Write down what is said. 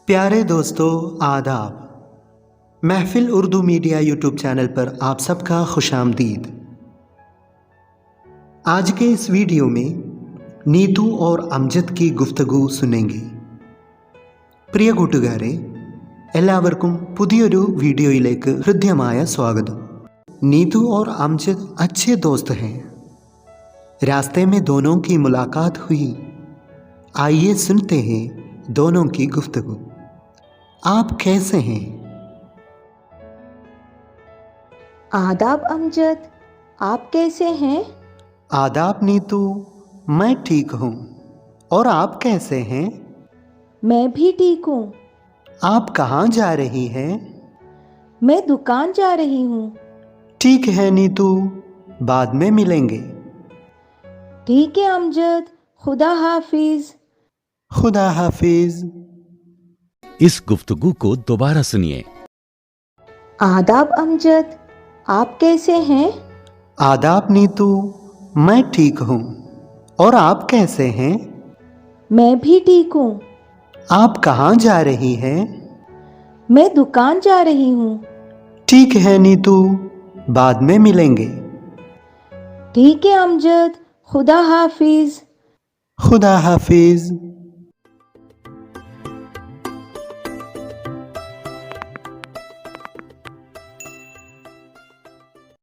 प्यारे दोस्तों, आदाब। महफिल उर्दू मीडिया यूट्यूब चैनल पर आप सबका खुशामदीद। आज के इस वीडियो में नीतू और अमजद की गुफ्तगू सुनेंगे। പ്രിയ കൂട്ടുകാരെ, എല്ലാവർക്കും പുതിയൊരു വീഡിയോയിലേക്ക് ഹൃദ്യമായ സ്വാഗതം। नीतू और अमजद अच्छे दोस्त हैं। रास्ते में दोनों की मुलाकात हुई। आइए सुनते हैं दोनों की गुफ्तगू। आप कैसे हैं? आदाब अमजद, आप कैसे हैं? आदाब नीतू, मैं ठीक हूँ। और आप कैसे हैं? मैं भी ठीक हूँ। आप कहाँ जा रही हैं? मैं दुकान जा रही हूँ। ठीक है नीतू, बाद में मिलेंगे। ठीक है अमजद, खुदा हाफिज। खुदा हाफिज। इस गुफ्तगू को दोबारा सुनिए। आदाब अमजद, आप कैसे हैं? आदाब नीतू, मैं ठीक हूँ। और आप कैसे हैं? मैं भी ठीक हूँ। आप कहाँ जा रही हैं? मैं दुकान जा रही हूँ। ठीक है नीतू, बाद में मिलेंगे। ठीक है अमजद, खुदा हाफिज। खुदा हाफिज।